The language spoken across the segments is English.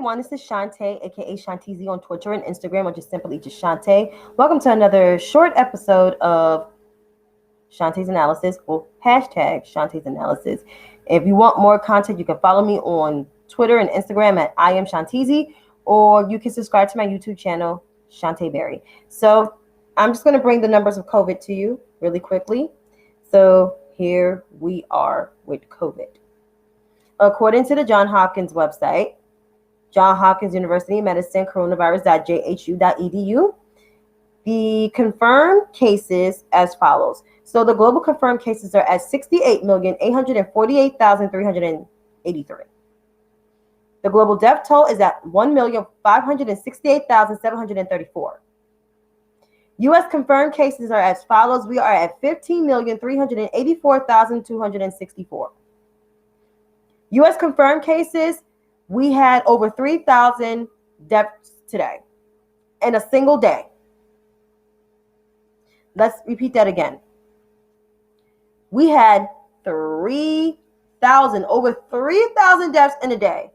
everyone. This is Shantae, aka Shanteezy on Twitter and Instagram, or just simply just Shantae. Welcome to another short episode of Shantae's Analysis, or hashtag Shantae's Analysis. If you want more content, you can follow me on Twitter and Instagram at I am Shanteezy, or you can subscribe to my YouTube channel, Shantae Berry. So I'm just going to bring the numbers of COVID to you really quickly. So here we are with COVID. According to the Johns Hopkins website, Johns Hopkins University Medicine, coronavirus.jhu.edu, the confirmed cases as follows. So the global confirmed cases are at 68,848,383. The global death toll is at 1,568,734. U.S. confirmed cases are as follows. We are at 15,384,264. U.S. confirmed cases, we had over 3,000 deaths today in a single day. Let's repeat that again. We had over 3,000 deaths in a day.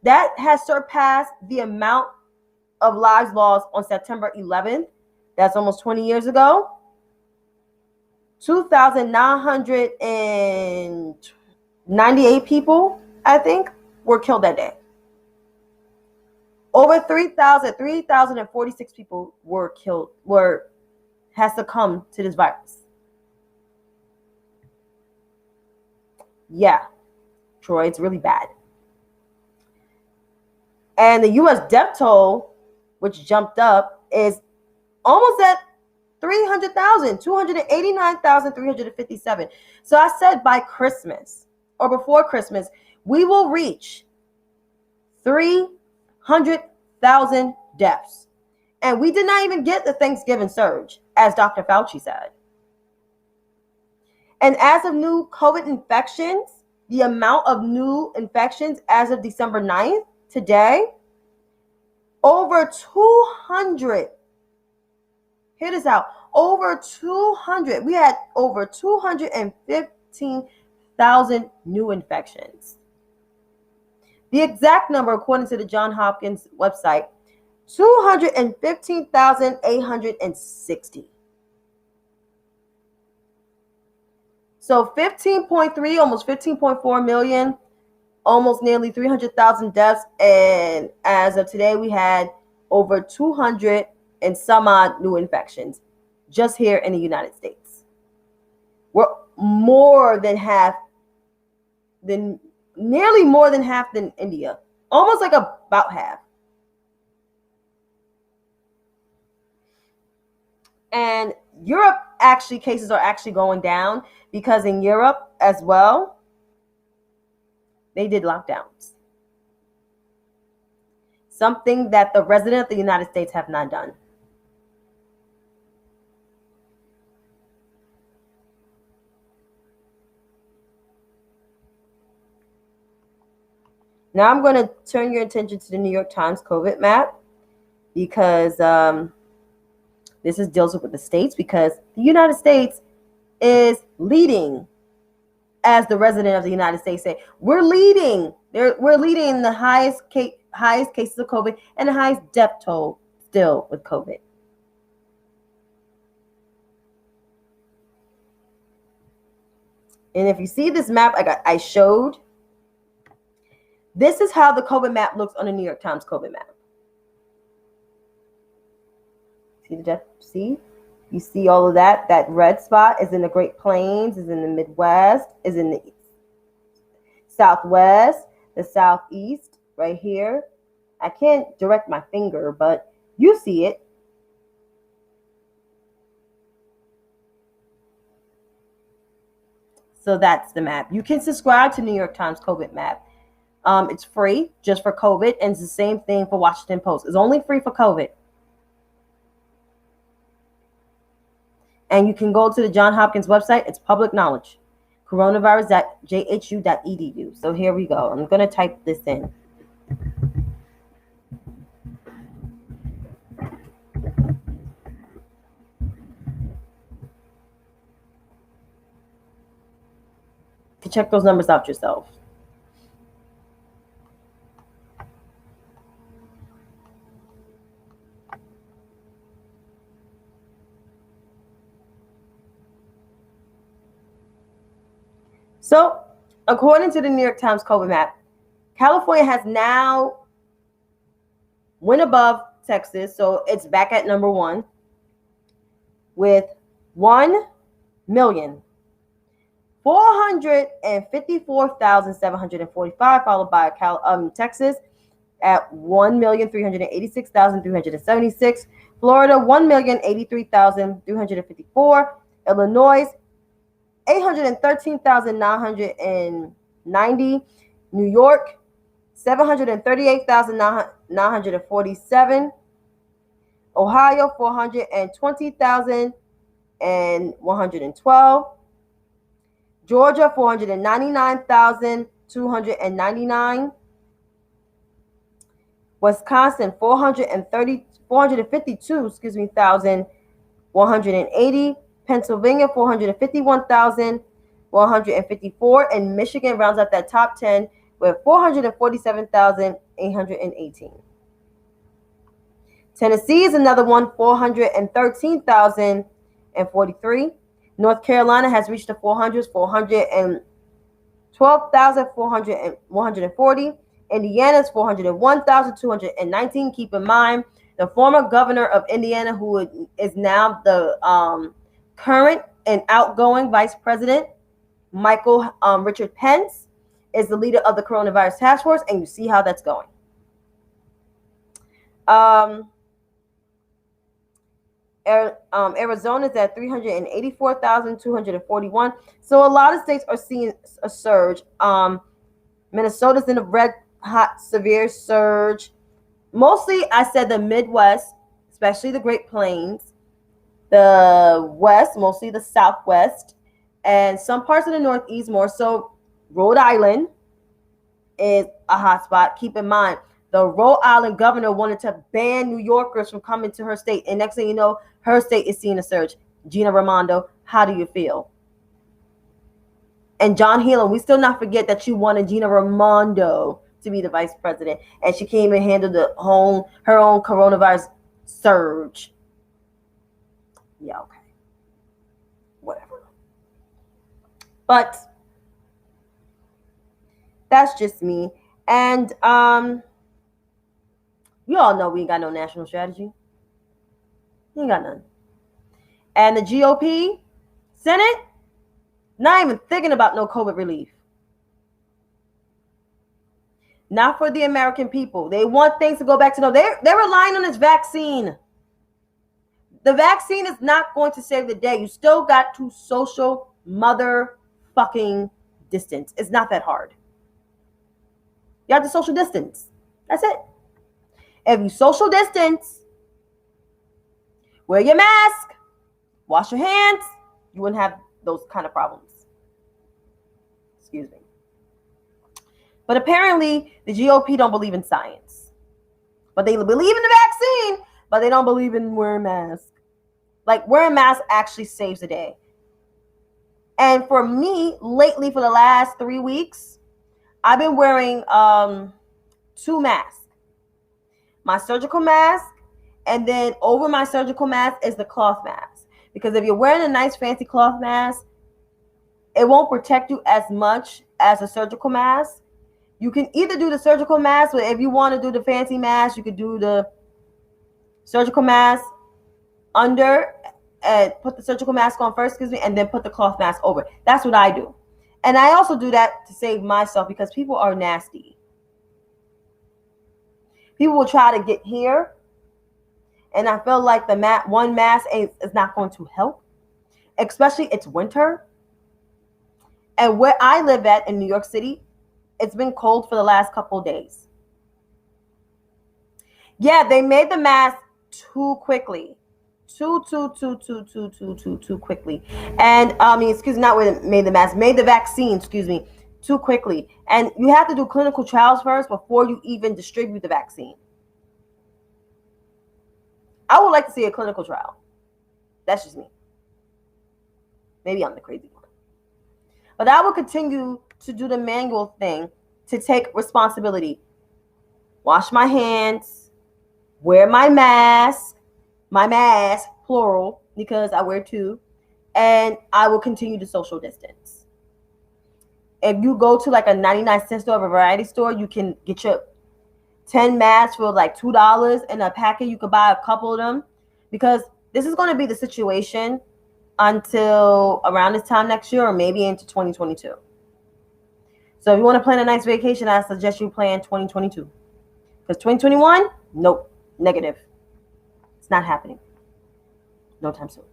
That has surpassed the amount of lives lost on September 11th. That's almost 20 years ago. 2,998 people, I think, were killed that day. Over 3,046 people has succumbed to this virus. Yeah, Troy, it's really bad. And the U.S. death toll, which jumped up, is almost at 300,000, 289,357. So I said by Christmas or before Christmas, we will reach 300,000 deaths. And we did not even get the Thanksgiving surge, as Dr. Fauci said. And as of new COVID infections, the amount of new infections as of December 9th, today, over 200. Hear this out. Over 200. We had over 215,000 new infections. The exact number, according to the Johns Hopkins website, 215,860. So 15.3, almost 15.4 million, almost nearly 300,000 deaths. And as of today, we had over 200 and some odd new infections just here in the United States. We're nearly more than half than India, almost like about half. And Europe, actually, cases are actually going down because in Europe as well, they did lockdowns. Something that the residents of the United States have not done. Now I'm going to turn your attention to the New York Times COVID map because this deals with the states, because the United States is leading, as the resident of the United States say. We're leading. We're leading the highest cases of COVID and the highest death toll still with COVID. And if you see this map I showed, this is how the COVID map looks on the New York Times COVID map. See the death? See? You see all of that? That red spot is in the Great Plains, is in the Midwest, is in the Southwest, the Southeast, right here. I can't direct my finger, but you see it. So that's the map. You can subscribe to New York Times COVID map. It's free just for COVID, and it's the same thing for Washington Post. It's only free for COVID. And you can go to the Johns Hopkins website. It's public knowledge. coronavirus.jhu.edu. So here we go. I'm going to type this in. You can check those numbers out yourself. So, according to the New York Times COVID map, California has now went above Texas, so it's back at number 1 with 1,454,745, followed by Texas at 1,386,376, Florida 1,083,354, Illinois 813,990, New York 738,947, Ohio 420,112, Georgia 499,299, Wisconsin 452,180, Pennsylvania 451,154, and Michigan rounds out that top 10 with 447,818. Tennessee is another one, 413,043. North Carolina has reached the 400s, 412,140. Indiana's 401,219. Keep in mind, the former governor of Indiana, who is now the current and outgoing vice president, Michael Richard Pence, is the leader of the coronavirus task force, and you see how that's going. Arizona is at 384,241. So a lot of states are seeing a surge. Minnesota's in a red hot severe surge. Mostly, I said the Midwest, especially the Great Plains, the West, mostly the Southwest, and some parts of the Northeast more. So Rhode Island is a hot spot. Keep in mind, the Rhode Island governor wanted to ban New Yorkers from coming to her state. And next thing you know, her state is seeing a surge. Gina Raimondo, how do you feel? And John Healin, we still not forget that you wanted Gina Raimondo to be the vice president. And she came and handled her own coronavirus surge. Yeah, okay. Whatever. But that's just me. And you all know we ain't got no national strategy. We ain't got none. And the GOP, Senate, not even thinking about no COVID relief. Not for the American people. They want things to go back to normal. They're relying on this vaccine. The vaccine is not going to save the day. You still got to social motherfucking distance. It's not that hard. You have to social distance. That's it. If you social distance, wear your mask, wash your hands, you wouldn't have those kind of problems. Excuse me. But apparently, the GOP don't believe in science. But they believe in the vaccine, but they don't believe in wearing masks. Like, wearing masks actually saves the day. And for me, lately, for the last 3 weeks, I've been wearing 2 masks. My surgical mask, and then over my surgical mask is the cloth mask. Because if you're wearing a nice fancy cloth mask, it won't protect you as much as a surgical mask. You can either do the surgical mask, but if you want to do the fancy mask, you could do the surgical mask under and put the surgical mask on first, and then put the cloth mask over. That's what I do. And I also do that to save myself because people are nasty. People will try to get here, and I feel like the one mask is not going to help, especially it's winter. And where I live at in New York City, it's been cold for the last couple of days. Yeah, they made the mask too quickly. Too quickly. And made the vaccine, too quickly. And you have to do clinical trials first before you even distribute the vaccine. I would like to see a clinical trial. That's just me. Maybe I'm the crazy one. But I will continue to do the manual thing to take responsibility. Wash my hands, wear my mask, plural, because I wear 2, and I will continue to social distance. If you go to like a 99-cent store or a variety store, you can get your 10 masks for like $2 in a packet. You could buy a couple of them, because this is going to be the situation until around this time next year, or maybe into 2022. So if you want to plan a nice vacation, I suggest you plan 2022. Because 2021, nope, negative. It's not happening. No time soon.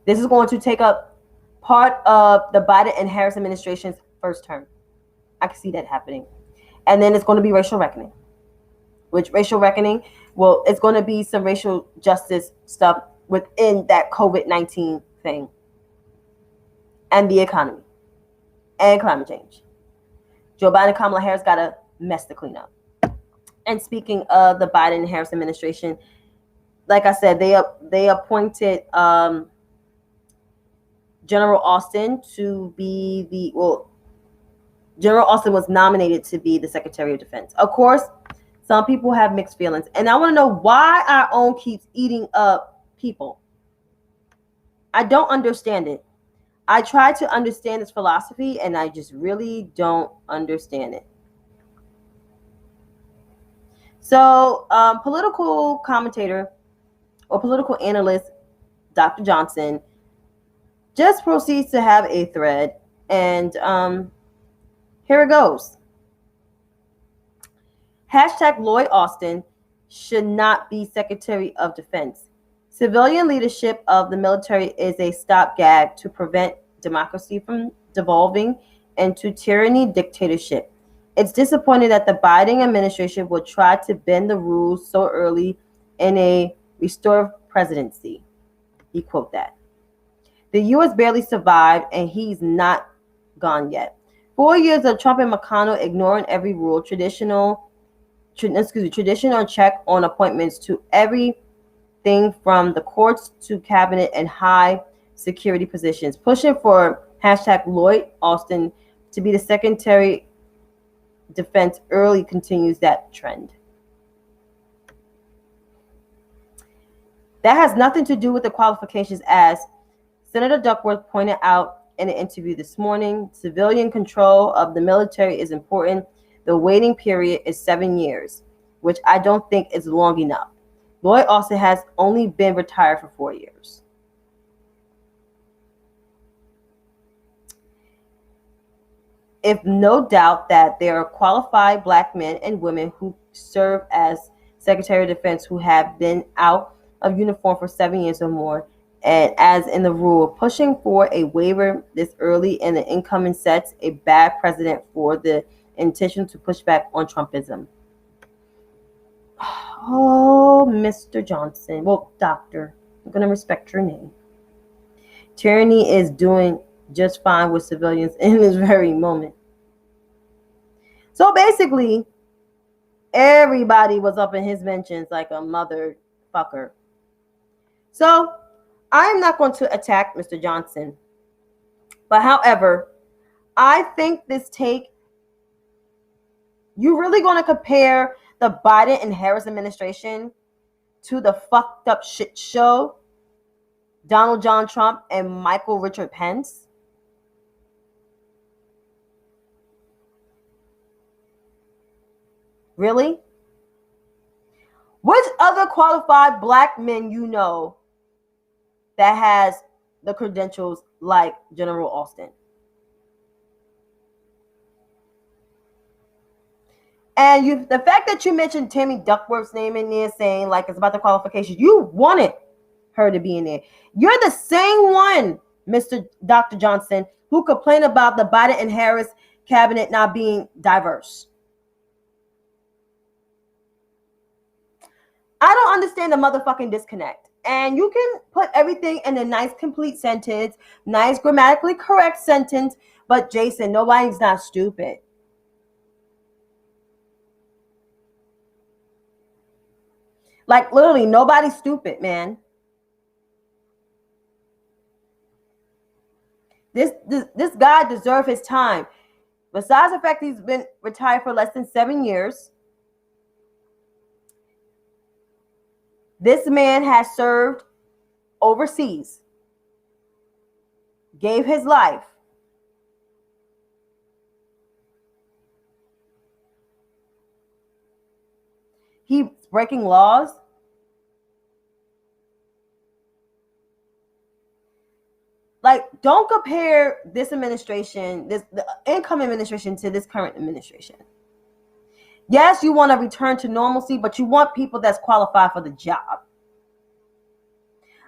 This is going to take up part of the Biden and Harris administration's first term. I can see that happening. And then it's going to be racial reckoning. Which racial reckoning, well, it's going to be some racial justice stuff within that COVID-19 thing. And the economy. And climate change. Joe Biden and Kamala Harris got a mess to clean up. And speaking of the Biden and Harris administration, like I said, they appointed General Austin to be General Austin was nominated to be the Secretary of Defense. Of course, some people have mixed feelings. And I want to know why our own keeps eating up people. I don't understand it. I try to understand its philosophy, and I just really don't understand it. So, political commentator or political analyst Dr. Johnson just proceeds to have a thread, and here it goes. Hashtag Lloyd Austin should not be Secretary of Defense. Civilian leadership of the military is a stopgap to prevent democracy from devolving into tyranny dictatorship. It's disappointing that the Biden administration will try to bend the rules so early in a restorative presidency. He quote that. The U.S. barely survived, and he's not gone yet. 4 years of Trump and McConnell ignoring every rule, traditional check on appointments to everything from the courts to cabinet and high security positions. Pushing for hashtag Lloyd Austin to be the Secretary of Defense early continues that trend. That has nothing to do with the qualifications, as Senator Duckworth pointed out in an interview this morning. Civilian control of the military is important. The waiting period is 7 years, which I don't think is long enough. Lloyd Austin has only been retired for 4 years. If no doubt that there are qualified black men and women who serve as Secretary of Defense who have been out of uniform for 7 years or more, and as in the rule, pushing for a waiver this early in the incoming sets a bad precedent for the intention to push back on Trumpism. Oh, Mr. Johnson. Well, doctor, I'm going to respect your name. Tyranny is doing just fine with civilians in this very moment. So basically, everybody was up in his mentions like a motherfucker. So I'm not going to attack Mr. Johnson. But however, I think this take, you really going to compare the Biden and Harris administration to the fucked up shit show Donald John Trump and Michael Richard Pence? Really? Which other qualified black men you know that has the credentials like General Austin? And the fact that you mentioned Tammy Duckworth's name in there, saying like it's about the qualifications, you wanted her to be in there. You're the same one, Mr. Dr. Johnson, who complained about the Biden and Harris cabinet not being diverse. I don't understand the motherfucking disconnect. And you can put everything in a nice, complete sentence, nice, grammatically correct sentence. But Jason, nobody's not stupid. Like, literally, nobody's stupid, man. This guy deserves his time. Besides the fact he's been retired for less than 7 years, this man has served overseas, gave his life, He's breaking laws. Like, don't compare this administration, the incoming administration, to this current administration. Yes, you want to return to normalcy, but you want people that's qualified for the job.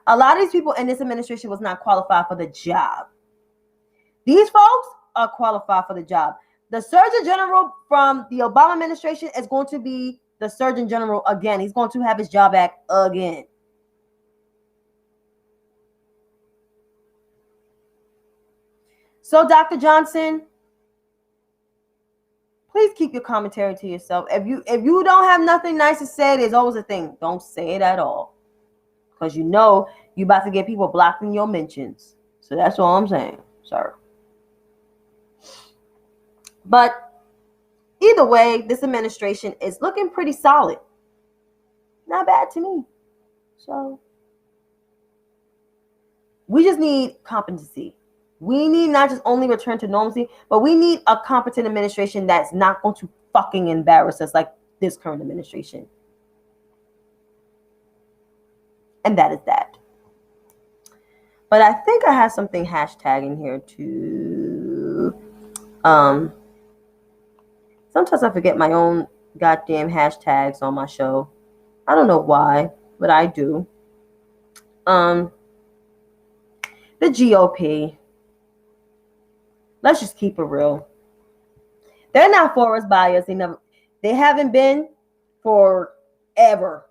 A lot of these people in this administration was not qualified for the job. These folks are qualified for the job. The Surgeon General from the Obama administration is going to be the Surgeon General again. He's going to have his job back again. So, Dr. Johnson, please keep your commentary to yourself. If you don't have nothing nice to say, there's always a thing. Don't say it at all. Because you know you're about to get people blocking your mentions. So that's all I'm saying, sir. But either way, this administration is looking pretty solid. Not bad to me. So we just need competency. We need not just only return to normalcy, but we need a competent administration that's not going to fucking embarrass us like this current administration. And that is that. But I think I have something hashtag in here too. Sometimes I forget my own goddamn hashtags on my show. I don't know why, but I do. The GOP. Let's just keep it real. They're not for us, by us. They haven't been forever,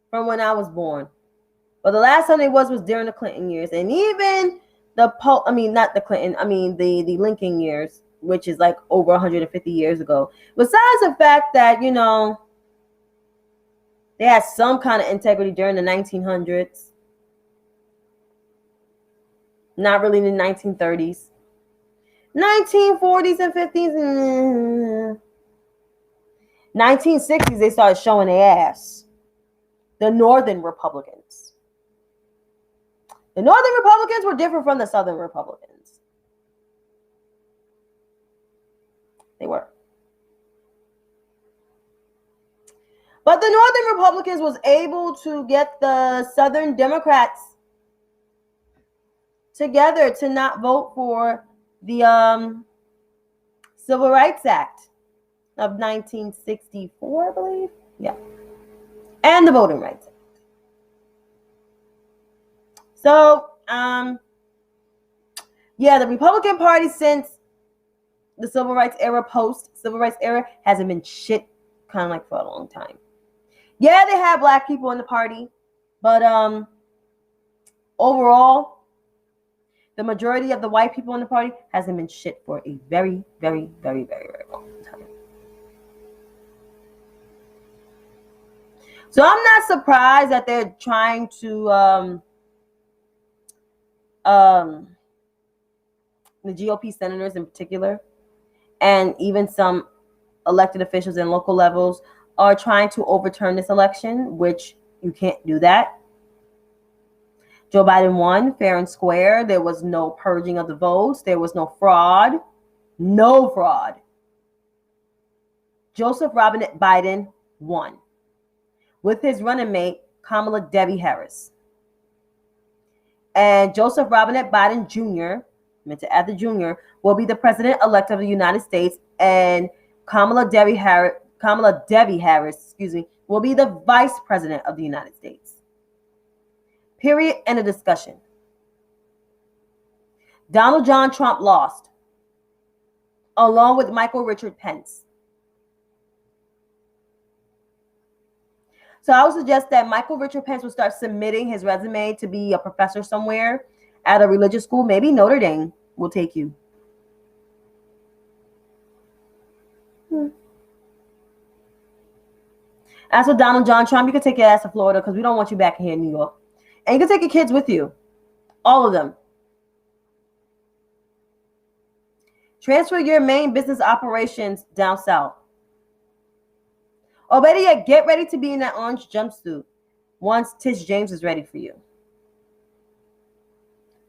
from when I was born. But the last time they was during the Clinton years, and even the Lincoln years, which is like over 150 years ago. Besides the fact that, you know, they had some kind of integrity during the 1900s, not really in the 1930s. 1940s and 50s, 1960s, they started showing their ass. The Northern Republicans. The Northern Republicans were different from the Southern Republicans. They were. But the Northern Republicans was able to get the Southern Democrats together to not vote for the Civil Rights Act of 1964, I believe. Yeah. And the Voting Rights Act. So, yeah, the Republican Party since the Civil Rights era, post-Civil Rights era, hasn't been shit kind of like for a long time. Yeah, they have black people in the party, but overall, the majority of the white people in the party hasn't been shit for a very, very, very, very, very long time. So I'm not surprised that they're trying to the GOP senators in particular, and even some elected officials in local levels are trying to overturn this election, which you can't do that. Joe Biden won fair and square. There was no purging of the votes. There was no fraud. No fraud. Joseph Robinette Biden won with his running mate, Kamala Debbie Harris. And Joseph Robinette Biden Jr., meant to add the Jr., will be the president-elect of the United States, and Kamala Debbie Harris, will be the vice president of the United States. Period. End of discussion. Donald John Trump lost, along with Michael Richard Pence. So I would suggest that Michael Richard Pence will start submitting his resume to be a professor somewhere at a religious school. Maybe Notre Dame will take you. As for Donald John Trump, you can take your ass to Florida because we don't want you back here in New York. And you can take your kids with you. All of them. Transfer your main business operations down south. Or better yet, get ready to be in that orange jumpsuit once Tish James is ready for you.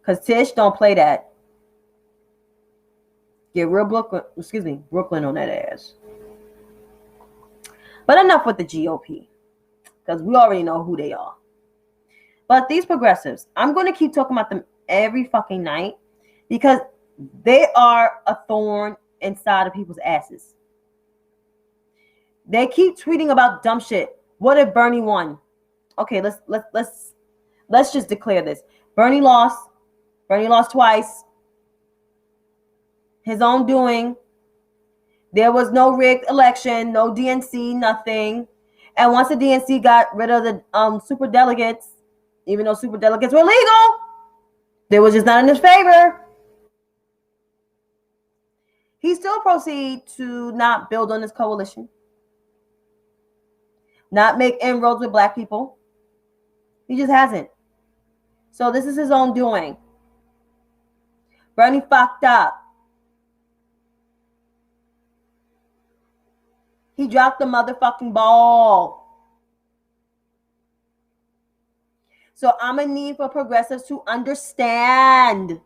Because Tish don't play that. Get real Brooklyn on that ass. But enough with the GOP. because we already know who they are. But these progressives, I'm going to keep talking about them every fucking night because they are a thorn inside of people's asses. They keep tweeting about dumb shit. What if Bernie won? Okay, let's just declare this. Bernie lost. Bernie lost twice. His own doing. There was no rigged election, no DNC, nothing. And once the DNC got rid of the super delegates, even though super delegates were legal, they was just not in his favor. He still proceeded to not build on this coalition, not make inroads with black people. He just hasn't. So this is his own doing. Bernie fucked up. He dropped the motherfucking ball. So I'm going to need for progressives to understand.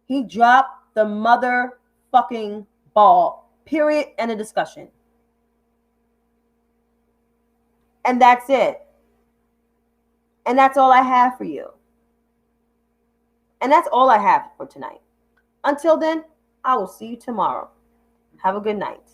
He dropped the motherfucking ball. Period. End of discussion. And that's it. And that's all I have for you. And that's all I have for tonight. Until then, I will see you tomorrow. Have a good night.